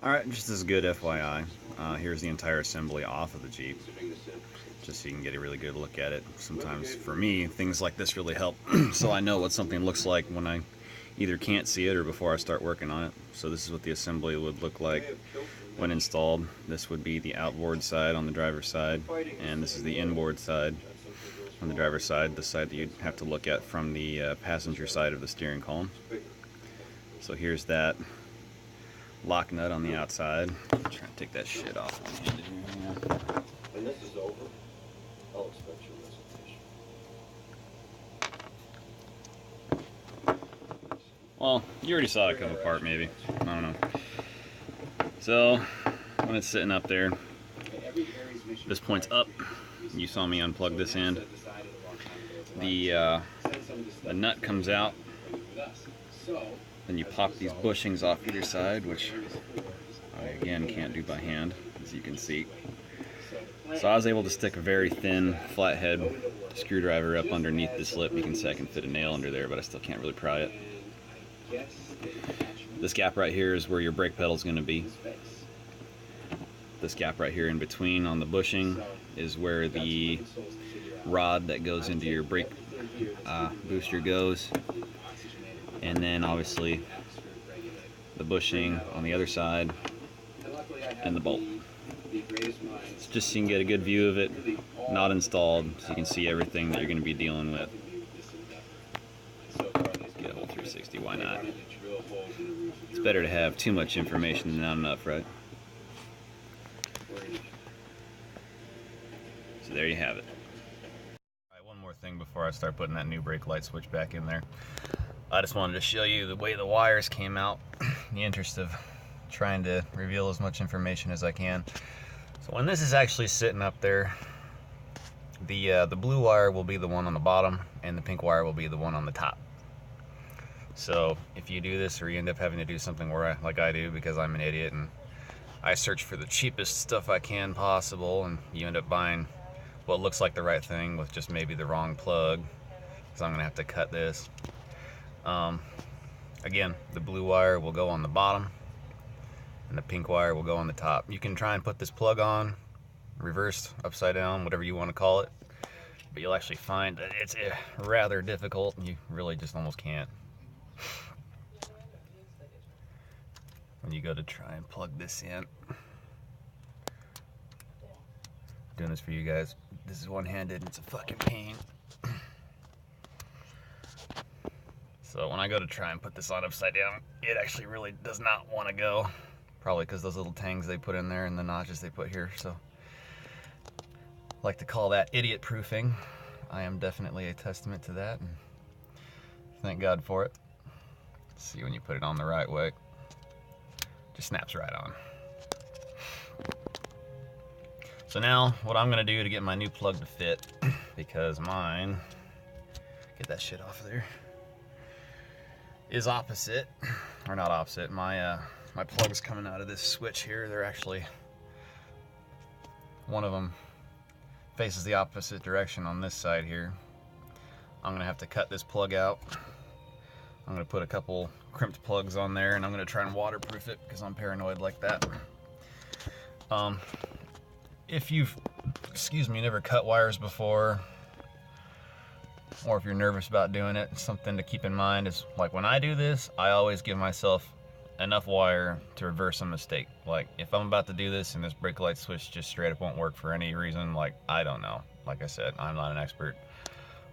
Alright, just as good FYI, here's the entire assembly off of the Jeep, just so you can get a really good look at it. Sometimes, for me, things like this really help, so I know what something looks like when I either can't see it or before I start working on it. So this is what the assembly would look like when installed. This would be the outboard side on the driver's side, and this is the inboard side on the driver's side, the side that you'd have to look at from the passenger side of the steering column. So here's that lock nut on the outside. I'm trying to take that shit off. When this is over, I'll expect your resignation. Well, you already saw it come apart, maybe. I don't know. So, when it's sitting up there, this point's up. You saw me unplug this end. The nut comes out. Then you pop these bushings off either side, which I again can't do by hand, as you can see. So I was able to stick a very thin flathead screwdriver up underneath this lip. You can see I can fit a nail under there, but I still can't really pry it. This gap right here is where your brake pedal is going to be. This gap right here in between on the bushing is where the rod that goes into your brake booster goes. And then obviously the bushing on the other side and the bolt. It's just so you can get a good view of it, not installed, so you can see everything that you're going to be dealing with. Get a whole 360, why not? It's better to have too much information than not enough, right? So there you have it. Alright, one more thing before I start putting that new brake light switch back in there. I just wanted to show you the way the wires came out in the interest of trying to reveal as much information as I can. So when this is actually sitting up there, the blue wire will be the one on the bottom and the pink wire will be the one on the top. So if you do this, or you end up having to do something like I do, because I'm an idiot and I search for the cheapest stuff I can possible, and you end up buying what looks like the right thing with just maybe the wrong plug, because I'm gonna have to cut this. Again, the blue wire will go on the bottom and the pink wire will go on the top. You can try and put this plug on, reversed, upside down, whatever you want to call it, but you'll actually find that it's rather difficult. You really just almost can't. When you go to try and plug this in. Doing this for you guys. This is one-handed and it's a fucking pain. So when I go to try and put this on upside down, it actually really does not want to go. Probably because those little tangs they put in there and the notches they put here. So I like to call that idiot proofing. I am definitely a testament to that, and thank God for it. See, when you put it on the right way, just snaps right on. So now what I'm gonna do to get my new plug to fit, because mine, get that shit off of there, is opposite, or not opposite. My plugs coming out of this switch here, they're actually, one of them faces the opposite direction on this side here. I'm gonna have to cut this plug out. I'm gonna put a couple crimped plugs on there, and I'm gonna try and waterproof it because I'm paranoid like that. If you've, never cut wires before, or if you're nervous about doing it, something to keep in mind is, like, when I do this, I always give myself enough wire to reverse a mistake. Like, if I'm about to do this and this brake light switch just straight up won't work for any reason, like, I don't know. Like I said, I'm not an expert.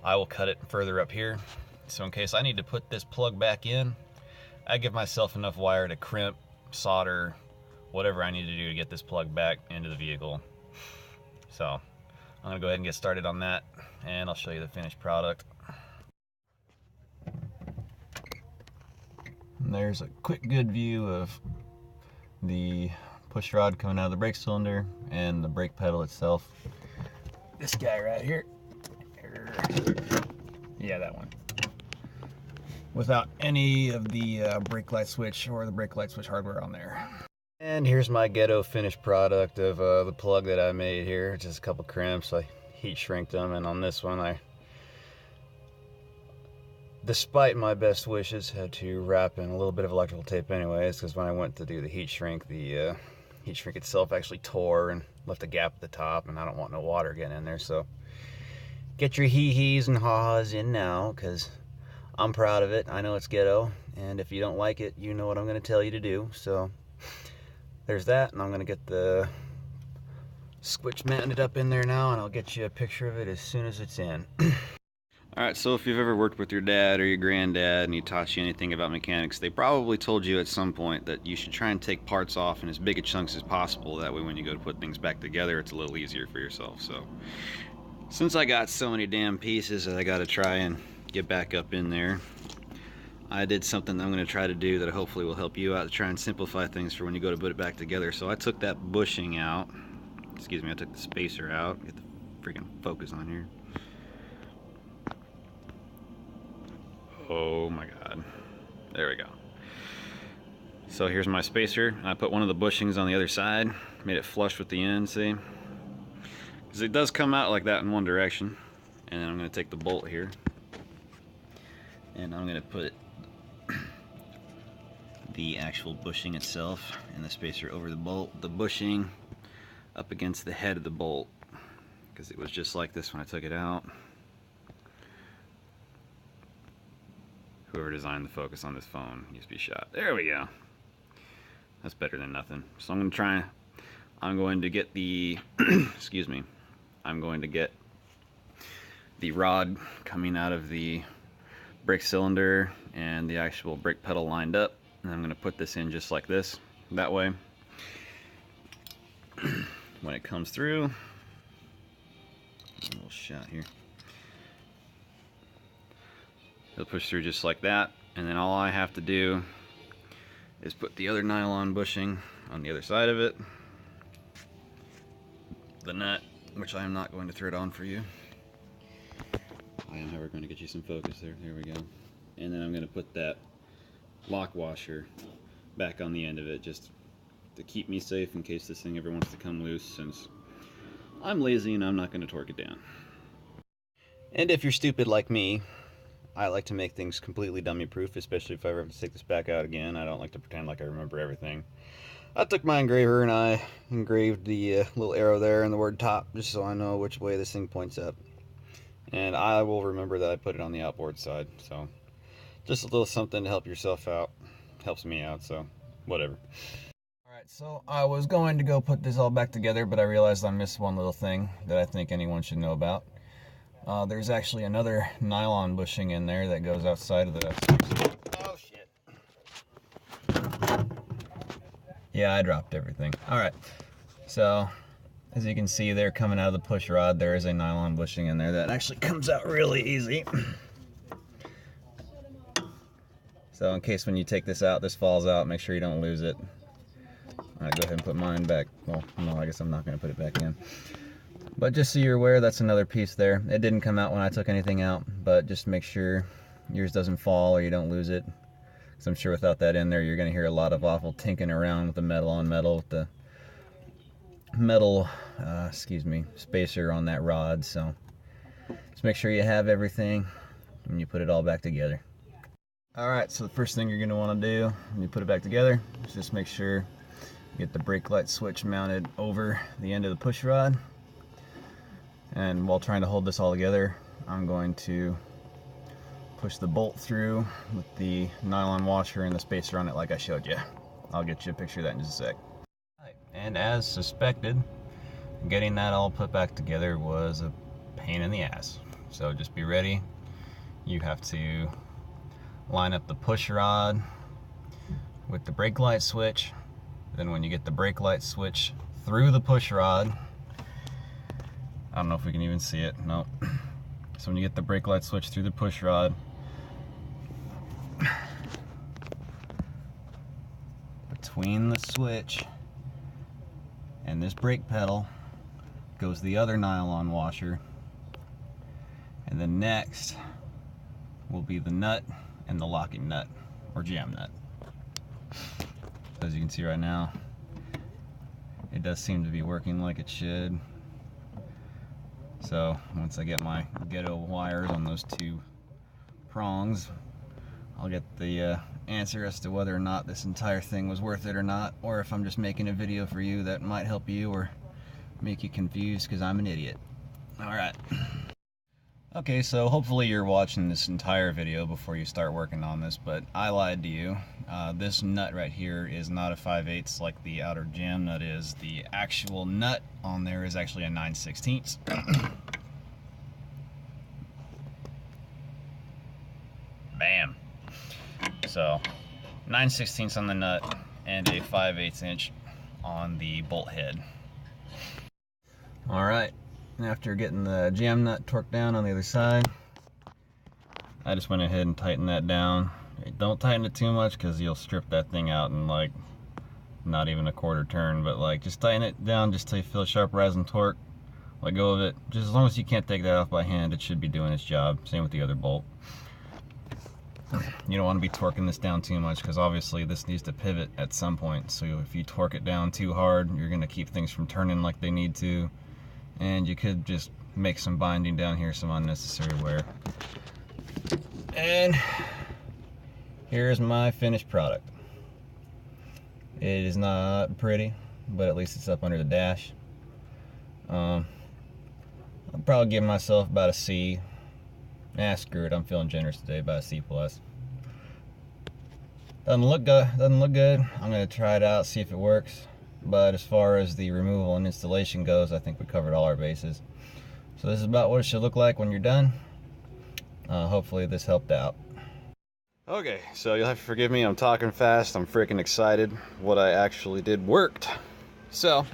I will cut it further up here. So in case I need to put this plug back in, I give myself enough wire to crimp, solder, whatever I need to do to get this plug back into the vehicle. So I'm gonna go ahead and get started on that, and I'll show you the finished product. And there's a quick good view of the push rod coming out of the brake cylinder and the brake pedal itself. This guy right here. Yeah, that one. Without any of the brake light switch or the brake light switch hardware on there. And here's my ghetto finished product of the plug that I made here. Just a couple crimps. I heat shrinked them, and on this one I despite my best wishes, had to wrap in a little bit of electrical tape anyways, because when I went to do the heat shrink itself actually tore and left a gap at the top, and I don't want no water getting in there. So get your hee-hees and ha-has in now, because I'm proud of it. I know it's ghetto, and if you don't like it, you know what I'm going to tell you to do. So there's that, and I'm going to get the switch mounted up in there now, and I'll get you a picture of it as soon as it's in. Alright, so if you've ever worked with your dad or your granddad and he taught you anything about mechanics, they probably told you at some point that you should try and take parts off in as big a chunks as possible. That way when you go to put things back together, it's a little easier for yourself. So since I got so many damn pieces that I got to try and get back up in there, I did something I'm going to try to do that hopefully will help you out to try and simplify things for when you go to put it back together. So I took that bushing out. Excuse me, I took the spacer out. Get the freaking focus on here. Oh my god. There we go. So here's my spacer. I put one of the bushings on the other side, made it flush with the end, see? Because it does come out like that in one direction. And then I'm going to take the bolt here, and I'm going to put the actual bushing itself and the spacer over the bolt, the bushing up against the head of the bolt, because it was just like this when I took it out. Whoever designed the focus on this phone needs to be shot. There we go. That's better than nothing. So I'm going to get the excuse me, I'm going to get the rod coming out of the brake cylinder and the actual brake pedal lined up, and I'm going to put this in just like this. That way when it comes through, a little shot here, it'll push through just like that, and then all I have to do is put the other nylon bushing on the other side of it, the nut, which I am not going to thread on for you. I am, however, going to get you some focus there. There we go. And then I'm going to put that lock washer back on the end of it, just to keep me safe in case this thing ever wants to come loose, since I'm lazy and I'm not going to torque it down. And if you're stupid like me, I like to make things completely dummy proof, especially if I ever have to take this back out again. I don't like to pretend like I remember everything. I took my engraver and I engraved the little arrow there and the word top, just so I know which way this thing points up. And I will remember that I put it on the outboard side. So just a little something to help yourself out. Helps me out, so whatever. Alright, so I was going to go put this all back together, but I realized I missed one little thing that I think anyone should know about. There's actually another nylon bushing in there that goes outside of the... Oh shit. Yeah, I dropped everything. Alright, so as you can see there, coming out of the push rod, there is a nylon bushing in there that actually comes out really easy. So in case when you take this out, this falls out, make sure you don't lose it. Alright, go ahead and put mine back. Well, no, I guess I'm not going to put it back in. But just so you're aware, that's another piece there. It didn't come out when I took anything out, but just make sure yours doesn't fall or you don't lose it. Because I'm sure without that in there, you're going to hear a lot of awful tinking around with the metal on metal, with the metal, spacer on that rod. So just make sure you have everything when you put it all back together. Alright, so the first thing you're going to want to do when you put it back together is just make sure you get the brake light switch mounted over the end of the push rod. And while trying to hold this all together, I'm going to push the bolt through with the nylon washer and the spacer on it like I showed you. I'll get you a picture of that in just a sec. And as suspected, getting that all put back together was a pain in the ass. So just be ready. You have to line up the push rod with the brake light switch. Then when you get the brake light switch through the push rod, I don't know if we can even see it, no. So when you get the brake light switch through the push rod, between the switch and this brake pedal goes the other nylon washer, and then next will be the nut and the locking nut, or jam nut. As you can see right now, it does seem to be working like it should. So once I get my ghetto wires on those two prongs, I'll get the answer as to whether or not this entire thing was worth it or not, or if I'm just making a video for you that might help you or make you confused because I'm an idiot. Alright. Okay, so hopefully you're watching this entire video before you start working on this, but I lied to you. This nut right here is not a 5/8 like the outer jam nut is. The actual nut on there is actually a 9/16. Bam! So 9/16 on the nut and a 5/8 inch on the bolt head. Alright, after getting the jam nut torqued down on the other side, I just went ahead and tightened that down. Don't tighten it too much because you'll strip that thing out in like not even a quarter turn, but like just tighten it down just till you feel a sharp rise in torque. Let go of it. Just as long as you can't take that off by hand, it should be doing its job. Same with the other bolt. You don't want to be torquing this down too much because obviously this needs to pivot at some point. So if you torque it down too hard, you're going to keep things from turning like they need to. And you could just make some binding down here, some unnecessary wear. And here's my finished product. It is not pretty, but at least it's up under the dash. I'll probably give myself about a C. Screw it, I'm feeling generous today, about a C+. Doesn't look good. I'm gonna try it out, see if it works. But as far as the removal and installation goes, I think we covered all our bases. So this is about what it should look like when you're done. Hopefully this helped out. Okay, so you'll have to forgive me, I'm talking fast, I'm freaking excited. What I actually did worked. So,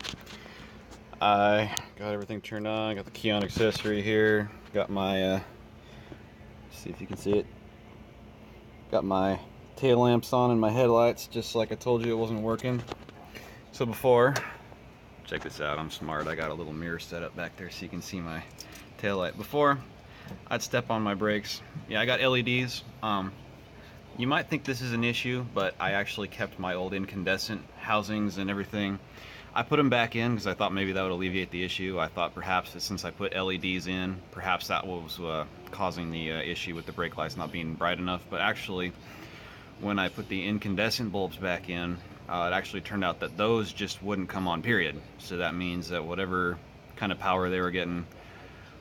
I got everything turned on, got the key on accessory here, got my, see if you can see it, got my tail lamps on and my headlights, just like I told you it wasn't working. So before, check this out, I'm smart, I got a little mirror set up back there so you can see my tail light. Before, I'd step on my brakes. Yeah, I got LEDs. You might think this is an issue, but I actually kept my old incandescent housings and everything. I put them back in because I thought maybe that would alleviate the issue. I thought perhaps that since I put LEDs in, perhaps that was causing the issue with the brake lights not being bright enough. But actually, when I put the incandescent bulbs back in, it actually turned out that those just wouldn't come on, period. So that means that whatever kind of power they were getting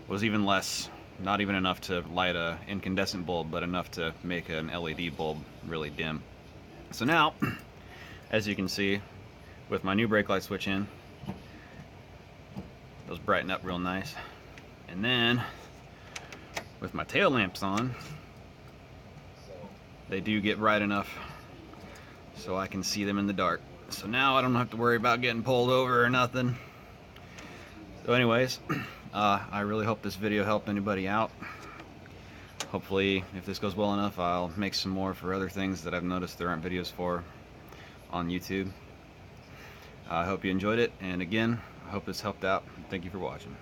was even less. Not even enough to light an incandescent bulb, but enough to make an LED bulb really dim. So now, as you can see, with my new brake light switch in, those brighten up real nice. And then, with my tail lamps on, they do get bright enough so I can see them in the dark. So now I don't have to worry about getting pulled over or nothing. So anyways, I really hope this video helped anybody out. Hopefully, if this goes well enough, I'll make some more for other things that I've noticed there aren't videos for on YouTube. I hope you enjoyed it, and again, I hope this helped out. Thank you for watching.